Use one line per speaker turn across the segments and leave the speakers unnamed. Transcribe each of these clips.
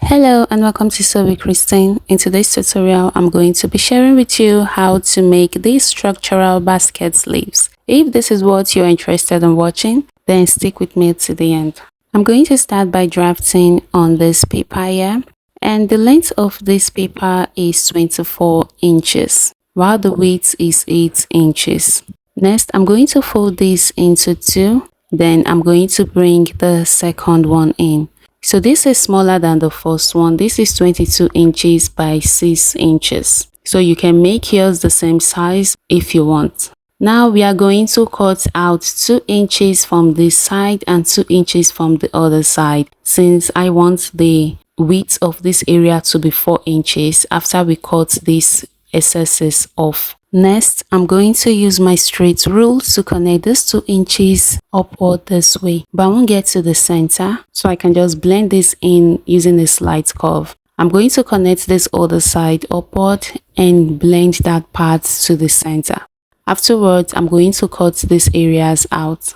Hello and welcome to Sew with Christine. In today's tutorial, I'm going to be sharing with you how to make these structural basket sleeves. If this is what you're interested in watching, then stick with me to the end. I'm going to start by drafting on this paper here, and the length of this paper is 24 inches, while the width is 8 inches. Next, I'm going to fold this into two, then I'm going to bring the second one in. So this is smaller than the first one. This is 22 inches by 6 inches. So you can make yours the same size if you want. Now we are going to cut out 2 inches from this side and 2 inches from the other side, since I want the width of this area to be 4 inches after we cut these excesses off. Next, I'm going to use my straight rule to connect these 2 inches upward this way, but I won't get to the center, so I can just blend this in using a slight curve. I'm going to connect this other side upward and blend that part to the center. Afterwards, I'm going to cut these areas out.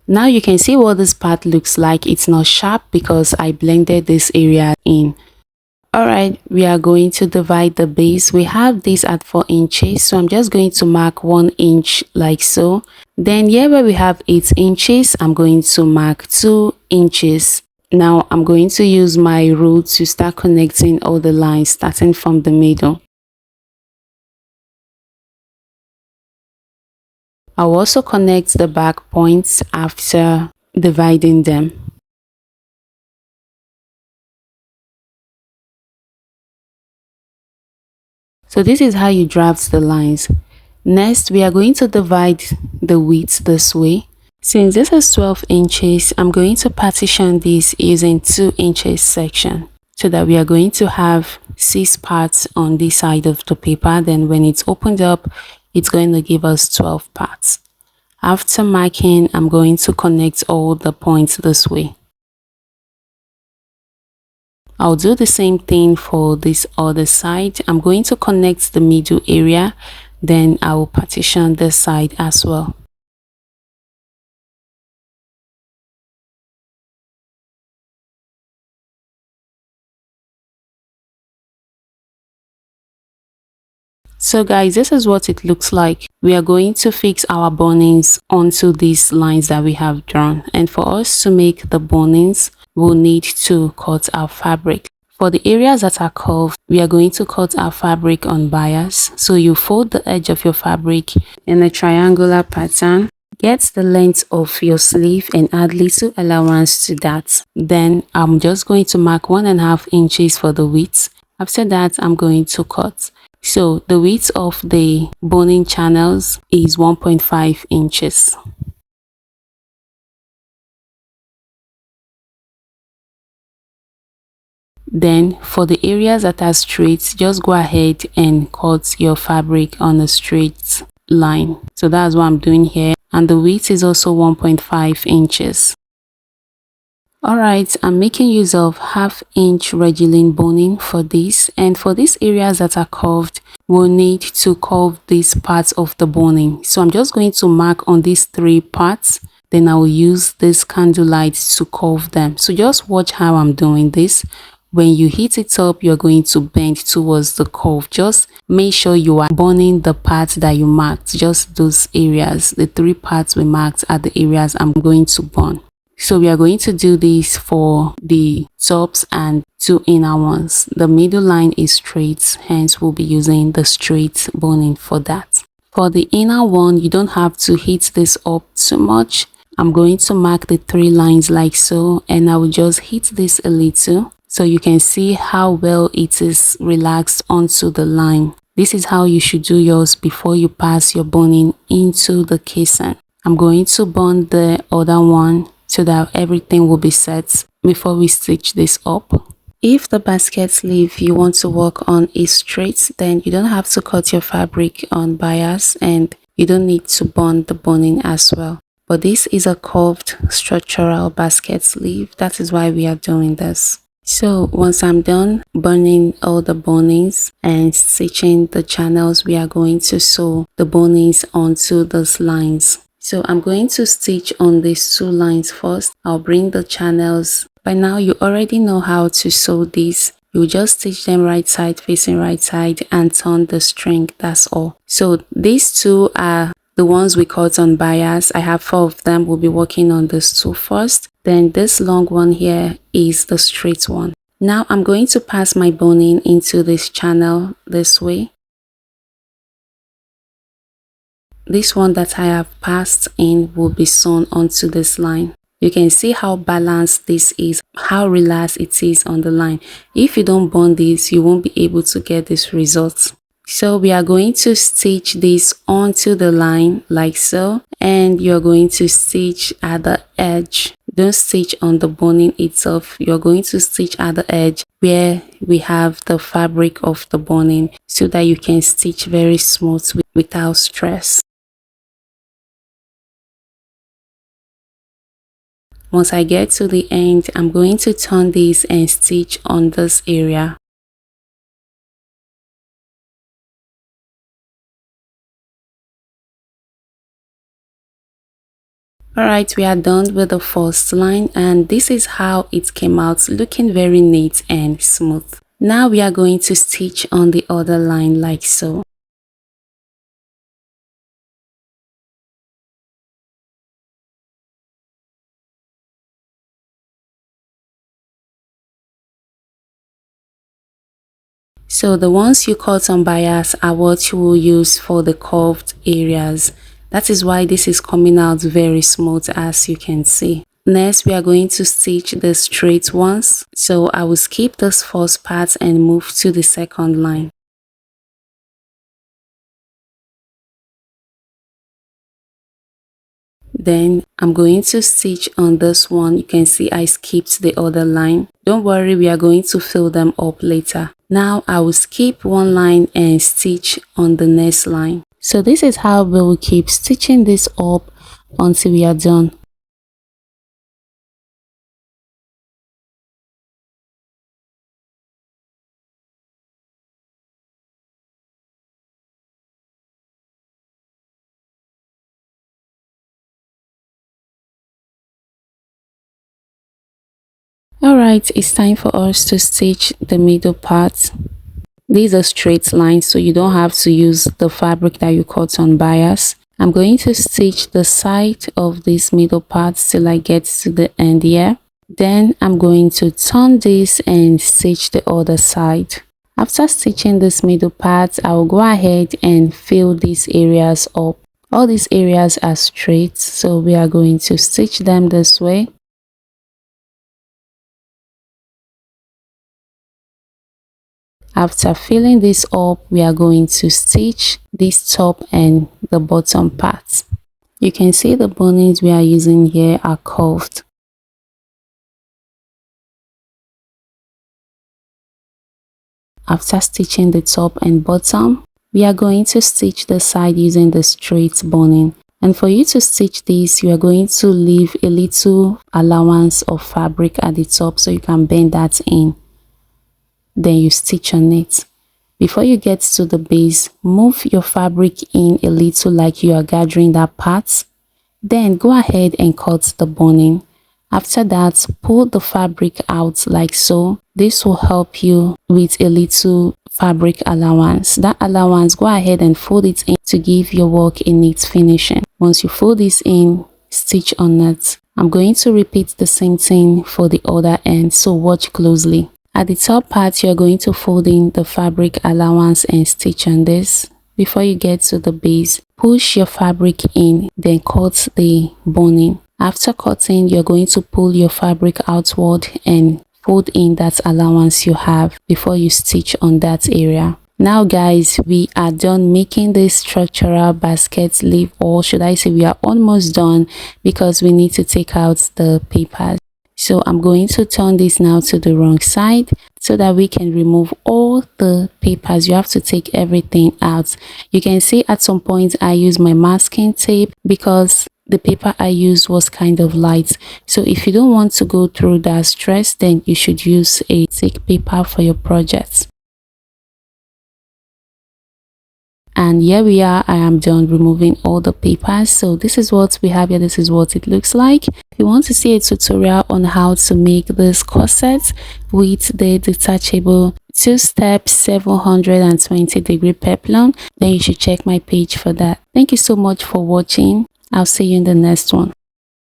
Now you can see what this part looks like. It's not sharp because I blended this area in. Alright, we are going to divide the base. We have this at 4 inches, so I'm just going to mark 1 inch like so. Then here where we have 8 inches, I'm going to mark 2 inches. Now I'm going to use my rule to start connecting all the lines starting from the middle. I'll also connect the back points after dividing them. So this is how you draft the lines. Next, we are going to divide the width this way. Since this is 12 inches, I'm going to partition this using 2 inches section, so that we are going to have 6 parts on this side of the paper. Then when it's opened up, it's going to give us 12 parts. After marking, I'm going to connect all the points this way. I'll do the same thing for this other side. I'm going to connect the middle area, then I will partition this side as well. So guys, this is what it looks like. We are going to fix our bonnings onto these lines that we have drawn, and for us to make the bonnings, we'll need to cut our fabric. For the areas that are curved, we are going to cut our fabric on bias. So you fold the edge of your fabric in a triangular pattern. Get the length of your sleeve and add little allowance to that. Then I'm just going to mark 1.5 inches for the width. After that, I'm going to cut. So the width of the boning channels is 1.5 inches. Then for the areas that are straight, just go ahead and cut your fabric on a straight line. So that's what I'm doing here. And the width is also 1.5 inches. Alright, I'm making use of 1/2 inch Regilene boning for this, and for these areas that are curved, we'll need to curve these parts of the boning. So I'm just going to mark on these 3 parts, then I will use this candle light to curve them. So just watch how I'm doing this. When you heat it up, you're going to bend towards the curve. Just make sure you are boning the parts that you marked, just those areas. The 3 parts we marked are the areas I'm going to bone. So we are going to do this for the tops and 2 inner ones. The middle line is straight, hence we'll be using the straight boning for that. For the inner one, you don't have to heat this up too much. I'm going to mark the 3 lines like so, and I will just heat this a little so you can see how well it is relaxed onto the line. This is how you should do yours before you pass your boning into the casing. I'm going to bond the other one so that everything will be set before we stitch this up. If the basket sleeve you want to work on is straight, then you don't have to cut your fabric on bias, and you don't need to bond the boning as well. But this is a curved structural basket sleeve. That is why we are doing this. So once I'm done boning all the bonings and stitching the channels, we are going to sew the bonings onto those lines. So I'm going to stitch on these two lines first. I'll bring the channels. By now you already know how to sew this. You just stitch them right side facing right side and turn the string. That's all. So these two are the ones we cut on bias. I have 4 of them. We'll be working on this two first. Then this long one here is the straight one. Now I'm going to pass my boning into this channel this way. This one that I have passed in will be sewn onto this line. You can see how balanced this is, how relaxed it is on the line. If you don't bond this, you won't be able to get this result. So we are going to stitch this onto the line like so, and you're going to stitch at the edge. Don't stitch on the boning itself. You're going to stitch at the edge where we have the fabric of the boning so that you can stitch very smooth without stress. Once I get to the end, I'm going to turn this and stitch on this area. Alright, we are done with the first line, and this is how it came out, looking very neat and smooth. Now we are going to stitch on the other line like so. So the ones you cut on bias are what you will use for the curved areas. That is why this is coming out very smooth, as you can see. Next, we are going to stitch the straight ones. So I will skip this first part and move to the second line. Then I'm going to stitch on this one. You can see I skipped the other line. Don't worry, we are going to fill them up later. Now I will skip one line and stitch on the next line. So this is how we will keep stitching this up until we are done. Alright, it's time for us to stitch the middle part. These are straight lines, so you don't have to use the fabric that you cut on bias. I'm going to stitch the side of this middle part till I get to the end here. Then I'm going to turn this and stitch the other side. After stitching this middle part, I will go ahead and fill these areas up. All these areas are straight, so we are going to stitch them this way. After filling this up, we are going to stitch this top and the bottom parts. You can see the bonings we are using here are curved. After stitching the top and bottom, we are going to stitch the side using the straight boning. And for you to stitch this, you are going to leave a little allowance of fabric at the top so you can bend that in. Then you stitch on it. Before you get to the base, move your fabric in a little like you are gathering that part. Then go ahead and cut the boning. After that, pull the fabric out like so. This will help you with a little fabric allowance. That allowance, go ahead and fold it in to give your work a neat finishing. Once you fold this in, stitch on it. I'm going to repeat the same thing for the other end, so watch closely. At the top part, you're going to fold in the fabric allowance and stitch on this. Before you get to the base, push your fabric in, then cut the boning. After cutting, you're going to pull your fabric outward and fold in that allowance you have before you stitch on that area. Now guys, we are done making this structural basket sleeve, or should I say we are almost done, because we need to take out the papers. So I'm going to turn this now to the wrong side so that we can remove all the papers. You have to take everything out. You can see at some point I use my masking tape because the paper I used was kind of light. So if you don't want to go through that stress, then you should use a thick paper for your project. And here we are, I am done removing all the papers. So this is what we have here. This is what it looks like. If you want to see a tutorial on how to make this corset with the detachable 2-step 720-degree peplum, then you should check my page for that. Thank you so much for watching. I'll see you in the next one.